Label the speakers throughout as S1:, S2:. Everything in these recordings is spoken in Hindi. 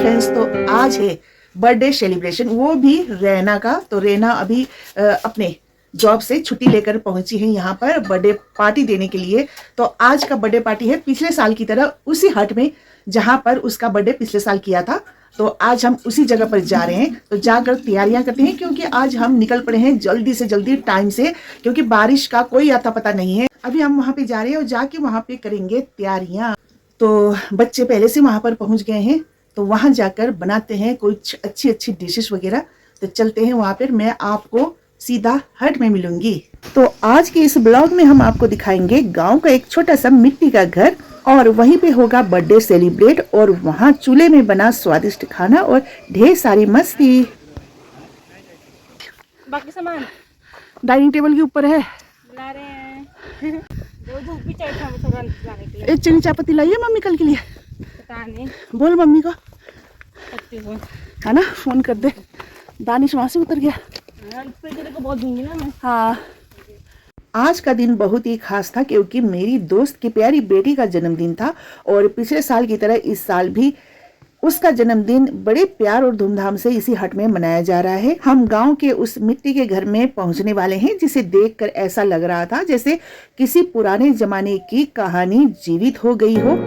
S1: फ्रेंड्स, तो आज है बर्थडे सेलिब्रेशन, वो भी रैना का। तो रैना अभी अपने जॉब से छुट्टी लेकर पहुंची है यहाँ पर बर्थडे पार्टी देने के लिए। तो आज का बर्थडे पार्टी है पिछले साल की तरह उसी हट में जहाँ पर उसका बर्थडे पिछले साल किया था। तो आज हम उसी जगह पर जा रहे हैं, तो जाकर तैयारियां करते हैं, क्योंकि आज हम निकल पड़े हैं जल्दी से जल्दी टाइम से, क्योंकि बारिश का कोई आता पता नहीं है। अभी हम वहाँ पे जा रहे हैं और जाके वहाँ पे करेंगे तैयारियां। तो बच्चे पहले से वहाँ पर पहुँच गए हैं, तो वहाँ जाकर बनाते हैं कुछ अच्छी अच्छी डिशेस वगैरह। तो चलते हैं वहाँ पर, मैं आपको सीधा हट में मिलूंगी। तो आज के इस ब्लॉग में हम आपको दिखाएंगे गांव का एक छोटा सा मिट्टी का घर, और वहीं पे होगा बर्थडे सेलिब्रेट, और वहाँ चूल्हे में बना स्वादिष्ट खाना और ढेर सारी मस्ती।
S2: बाकी सामान
S1: डाइनिंग टेबल के ऊपर है।
S2: बुला रहे हैं। धूप भी चाहिए था थोड़ा लाने के लिए।
S1: एक चनी चाय पत्ती लाइए मम्मी कल के लिए।
S2: पता नहीं,
S1: बोल मम्मी को
S2: करती हूँ,
S1: है ना, फोन कर दे। दानिश वहाँ से उतर गया।
S2: को बहुत दूंगी ना मैं।
S1: हाँ, आज का दिन बहुत ही खास था, क्योंकि मेरी दोस्त की प्यारी बेटी का जन्मदिन था, और पिछले साल की तरह इस साल भी उसका जन्मदिन बड़े प्यार और धूमधाम से इसी हट में मनाया जा रहा है। हम गांव के उस मिट्टी के घर में पहुंचने वाले हैं, जिसे देखकर ऐसा लग रहा था जैसे किसी पुराने जमाने की कहानी जीवित हो गई हो।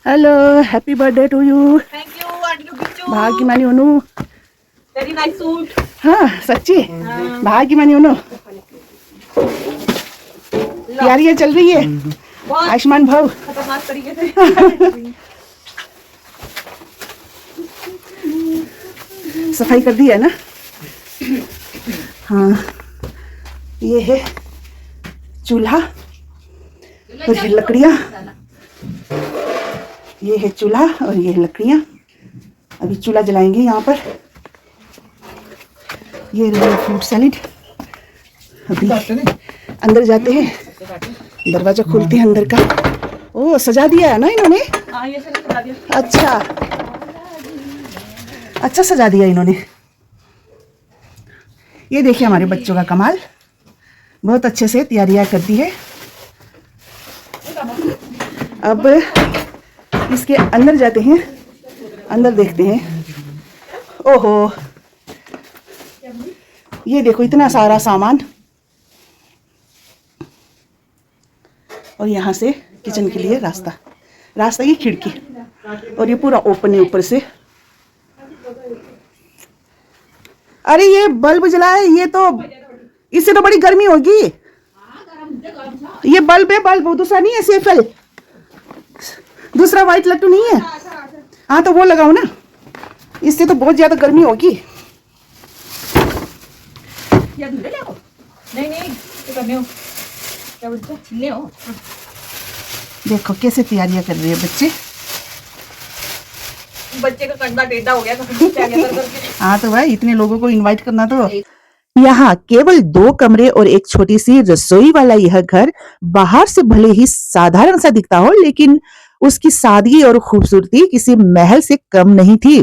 S1: Hello, happy birthday to you.
S2: Thank you aunty बिच्चू।
S1: भाग्यमानी ओनू।
S2: Very nice suit.
S1: हाँ सच्ची, भाग्यमानी ओनू। तैयारियां चल रही है, आयुष्मान भव।
S2: खतरनाक तरीके से
S1: सफाई कर दी है ना। हाँ, ये है चूल्हा और ये लकड़ियाँ। ये है चूल्हा और ये लकड़ियाँ। अभी चूल्हा जलाएंगे यहाँ पर। ये फ्रूट सैलेड। अभी अंदर जाते हैं, दरवाजा खोलते हैं अंदर का। ओ, सजा दिया है ना इन्होंने।
S2: ये सजा दिया।
S1: अच्छा अच्छा सजा दिया इन्होंने। ये देखिए हमारे बच्चों का कमाल, बहुत अच्छे से तैयारियां कर दी है। अब इसके अंदर जाते हैं, अंदर देखते हैं। ओहो, ये देखो इतना सारा सामान, और यहाँ से किचन के लिए रास्ता की खिड़की, और ये पूरा ओपन है ऊपर से। अरे ये बल्ब जलाए, ये तो इससे तो बड़ी गर्मी होगी। ये बल्ब है, बल्ब दूसरा नहीं है, सेफल दूसरा व्हाइट लट्टू नहीं है। हाँ तो वो लगाओ ना, इससे तो बहुत ज्यादा गर्मी होगी।
S2: नहीं करने हो, क्या बोलते हो, छिलने हो।
S1: देखो कैसे तैयारियां कर रहे हैं
S2: बच्चे का कंधा टेढ़ा हो गया।
S1: हाँ तो भाई इतने लोगों को इनवाइट करना। तो यहाँ केवल 2 कमरे और एक छोटी सी रसोई वाला यह घर बाहर से भले ही साधारण सा दिखता हो, लेकिन उसकी सादगी और खूबसूरती किसी महल से कम नहीं थी।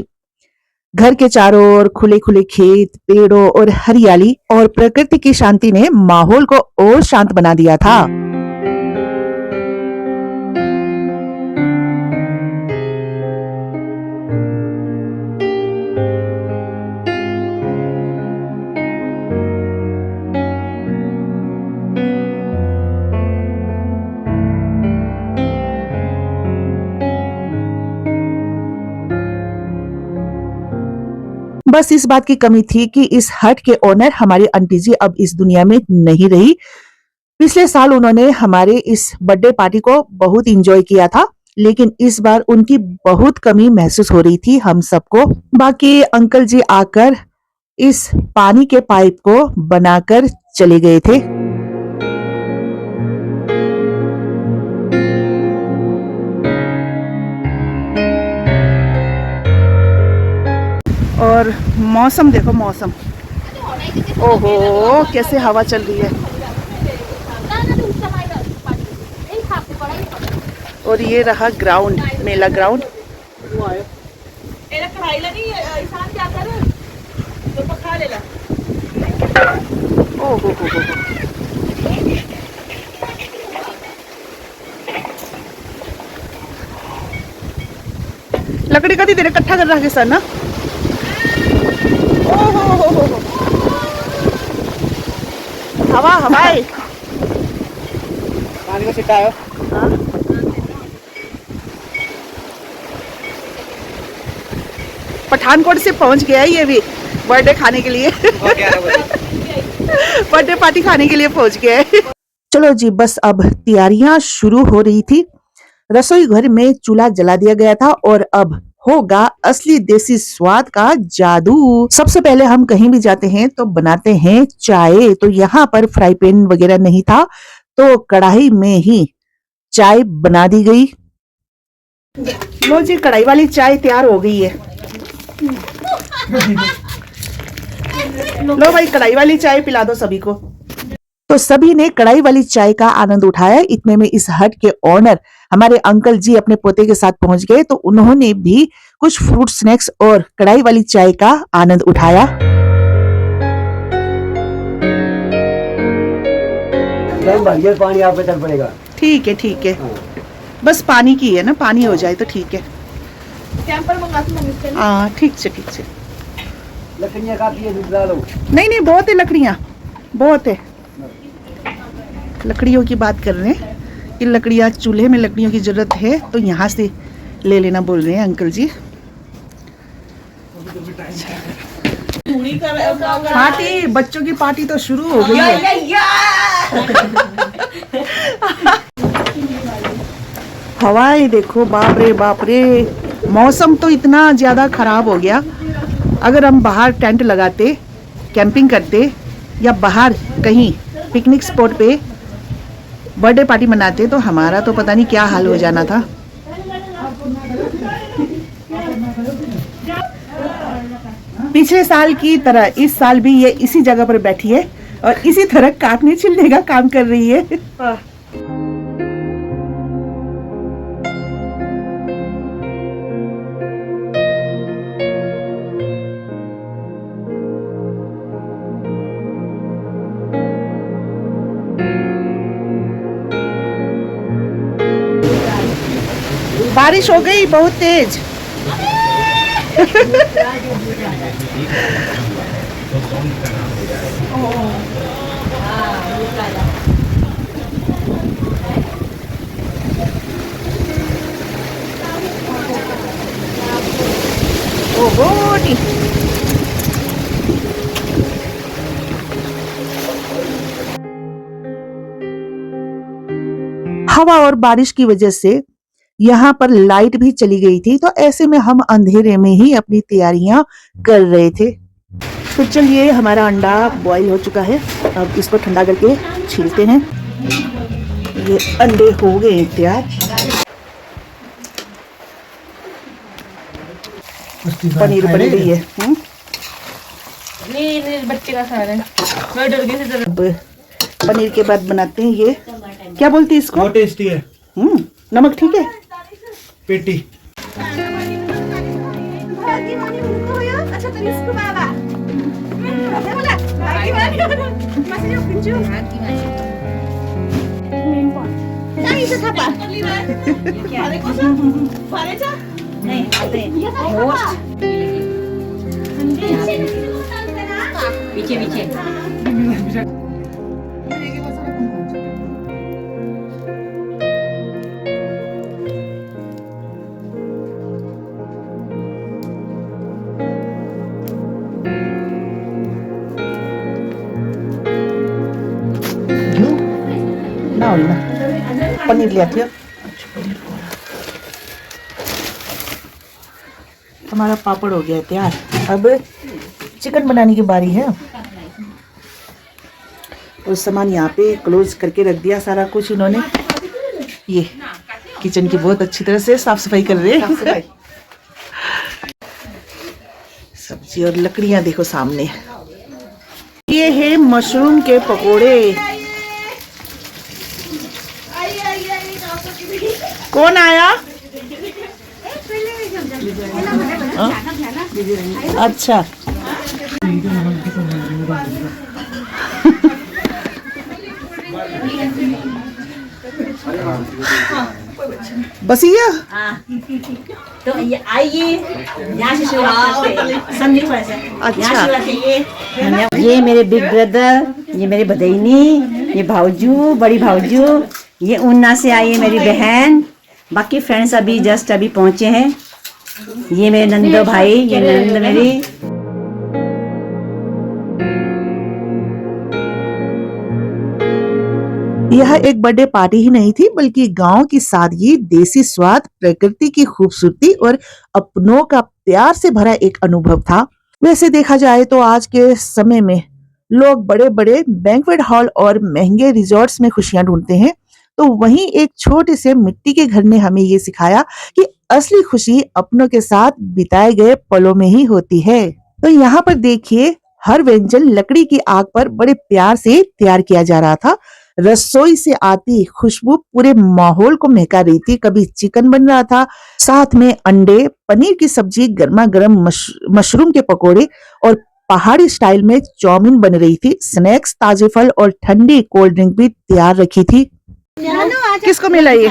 S1: घर के चारों ओर खुले खुले खेत, पेड़ों और हरियाली और प्रकृति की शांति ने माहौल को और शांत बना दिया था। बस इस बात की कमी थी कि इस हट के ओनर हमारी आंटी जी अब इस दुनिया में नहीं रही। पिछले साल उन्होंने हमारे इस बर्थडे पार्टी को बहुत एंजॉय किया था, लेकिन इस बार उनकी बहुत कमी महसूस हो रही थी हम सबको। बाकी अंकल जी आकर इस पानी के पाइप को बनाकर चले गए थे। और मौसम देखो, मौसम ओहो कैसे हवा चल रही है। और ये रहा ग्राउंड, मेला ग्राउंड। खाइला नहीं ईशान क्या कर तो पका लेला ओ हो लकड़ी का तेरे इकट्ठा कर रहा है सर ना ओ हो हवा हवाए
S3: पानी का छिट्टा आयो
S1: पठानकोट से पहुंच गया है ये भी बर्थडे खाने के लिए बर्थडे पार्टी खाने के लिए पहुंच गया है चलो जी बस अब तैयारियां शुरू हो रही थी रसोई घर में चूल्हा जला दिया गया था और अब होगा असली देसी स्वाद का जादू सबसे पहले हम कहीं भी जाते हैं तो बनाते हैं चाय तो यहाँ पर फ्राई पैन वगैरह नहीं था तो कढ़ाई में ही चाय बना दी गई लो जी कढ़ाई वाली चाय तैयार हो गई है लो भाई कढ़ाई वाली चाय पिला दो सभी को तो सभी ने कढ़ाई वाली चाय का आनंद उठाया इतने में इस हट के ओनर हमारे अंकल जी अपने पोते के साथ पहुंच गए तो उन्होंने भी कुछ फ्रूट स्नैक्स और कढ़ाई वाली चाय का आनंद उठाया
S3: पानी आप पे चल पड़ेगा
S1: ठीक है बस पानी की है ना पानी हो जाए तो ठीक है हाँ ठीक से
S3: लकड़ियाँ काफी है दूध डालो
S1: नहीं बहुत है लकड़ियाँ बहुत है लकड़ियों की बात कर रहे हैं कि लकड़ियाँ चूल्हे में लकड़ियों की जरूरत है तो यहाँ से ले लेना बोल रहे हैं अंकल जी पार्टी बच्चों की पार्टी तो शुरू हो गई है हवाएं देखो बाप रे मौसम तो इतना ज्यादा खराब हो गया अगर हम बाहर टेंट लगाते कैंपिंग करते या बाहर कहीं पिकनिक स्पॉट पे बर्थडे पार्टी मनाते तो हमारा तो पता नहीं क्या हाल हो जाना था पिछले साल की तरह इस साल भी ये इसी जगह पर बैठी है और इसी तरह काटने छिलने का काम कर रही है बारिश हो गई बहुत तेज हवा और बारिश की वजह से यहाँ पर लाइट भी चली गई थी तो ऐसे में हम अंधेरे में ही अपनी तैयारियां कर रहे थे तो चलिए हमारा अंडा बॉईल हो चुका है अब इसको ठंडा करके छीलते हैं ये अंडे हो गए हैं तैयार पनीर बन गई है
S2: नहीं बच्चे का खा रहे हैं मैं डर गई थी
S1: अब पनीर के बाद बनाते हैं ये क्या बोलते हैं इसको
S3: बहुत टेस्टी है
S1: नमक ठीक है
S3: पेटी
S2: पीछे
S1: ना पनीर लिया था हमारा पापड़ हो गया तैयार अब चिकन बनाने की बारी है और सामान यहाँ पे क्लोज करके रख दिया सारा कुछ इन्होंने ये किचन की बहुत अच्छी तरह से साफ सफाई कर रहे हैं सब्जी और लकड़ियां देखो सामने ये है मशरूम के पकोड़े कौन आया अच्छा बसिया
S4: तो ये आइए यहाँ से शुरुआत करते हैं। समझे थोड़ा सा यहाँ शुरुआत है। ये मेरे बिग ब्रदर, ये मेरे भदैनी, ये भाऊजू, बड़ी भाऊजू, ये ऊना से आई है मेरी बहन। बाकी फ्रेंड्स अभी जस्ट अभी पहुंचे हैं। ये मेरे नंदो भाई, ये नंद मेरी।
S1: यह एक बर्थडे पार्टी ही नहीं थी बल्कि गांव की सादगी, देसी स्वाद, प्रकृति की खूबसूरती और अपनों का प्यार से भरा एक अनुभव था। वैसे देखा जाए तो आज के समय में लोग बड़े बड़े बैंक्वेट हॉल और महंगे रिजॉर्ट्स में खुशियां ढूंढते हैं, तो वहीं एक छोटे से मिट्टी के घर ने हमें ये सिखाया कि असली खुशी अपनों के साथ बिताए गए पलों में ही होती है। तो यहाँ पर देखिए, हर व्यंजन लकड़ी की आग पर बड़े प्यार से तैयार किया जा रहा था। रसोई से आती खुशबू पूरे माहौल को महका रही थी। कभी चिकन बन रहा था, साथ में अंडे, पनीर की सब्जी, गर्मा गर्म मशरूम के पकोड़े और पहाड़ी स्टाइल में चाउमीन बन रही थी। स्नैक्स, ताजे फल और ठंडी कोल्ड ड्रिंक भी तैयार रखी थी। किसको मिला ये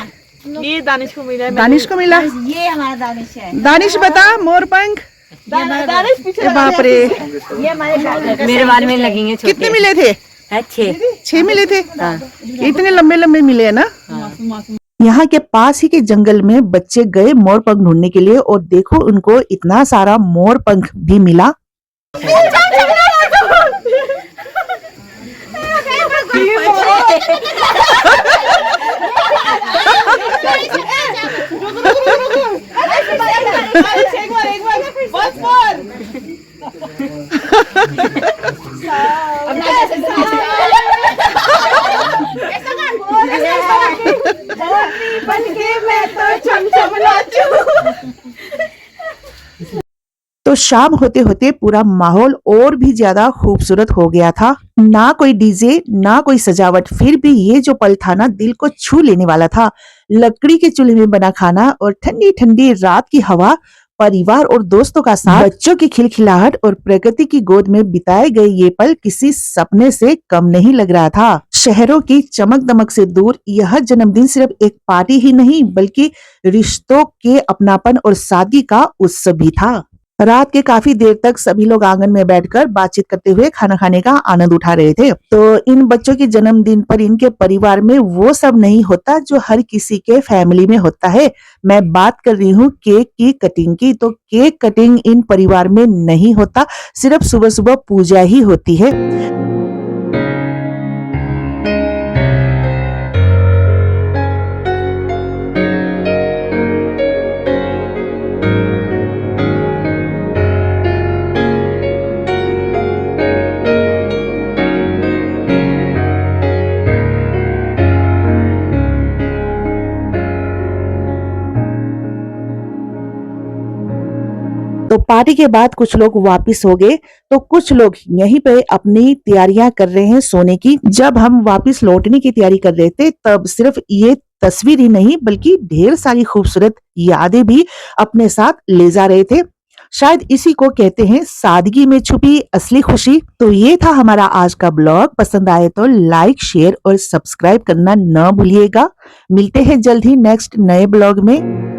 S2: दानिश को मिला है।
S1: दानिश को मिला।
S4: ये हमारा दानिश है।
S1: दानिश बता, मोरपंख।
S2: दानिश पीछे
S1: बाप रे,
S4: ये हमारे मेरे बारे में लगेंगे।
S1: कितने मिले थे?
S4: 6
S1: मिले थे। इतने लंबे लंबे मिले है ना। यहाँ के पास ही के जंगल में बच्चे गए मोर पंख ढूंढने के लिए और देखो उनको इतना सारा मोर पंख भी मिला। तो शाम होते होते पूरा माहौल और भी ज्यादा खूबसूरत हो गया था। ना कोई डीजे, ना कोई सजावट, फिर भी ये जो पल था ना, दिल को छू लेने वाला था। लकड़ी के चूल्हे में बना खाना और ठंडी ठंडी रात की हवा, परिवार और दोस्तों का साथ, बच्चों की खिलखिलाहट और प्रकृति की गोद में बिताए गए ये पल किसी सपने से कम नहीं लग रहा था। शहरों की चमक दमक से दूर यह जन्मदिन सिर्फ एक पार्टी ही नहीं बल्कि रिश्तों के अपनापन और सादगी का उत्सव भी था। रात के काफी देर तक सभी लोग आंगन में बैठकर बातचीत करते हुए खाना खाने का आनंद उठा रहे थे। तो इन बच्चों के जन्मदिन पर इनके परिवार में वो सब नहीं होता जो हर किसी के फैमिली में होता है। मैं बात कर रही हूँ केक की कटिंग की। तो केक कटिंग इन परिवार में नहीं होता, सिर्फ सुबह सुबह पूजा ही होती है। तो पार्टी के बाद कुछ लोग वापस हो गए, तो कुछ लोग यहीं पे अपनी तैयारियां कर रहे हैं सोने की। जब हम वापस लौटने की तैयारी कर रहे थे तब सिर्फ ये तस्वीर ही नहीं बल्कि ढेर सारी खूबसूरत यादें भी अपने साथ ले जा रहे थे। शायद इसी को कहते हैं सादगी में छुपी असली खुशी। तो ये था हमारा आज का ब्लॉग। पसंद आए तो लाइक, शेयर और सब्सक्राइब करना न भूलिएगा। मिलते हैं जल्द ही नेक्स्ट नए ब्लॉग में।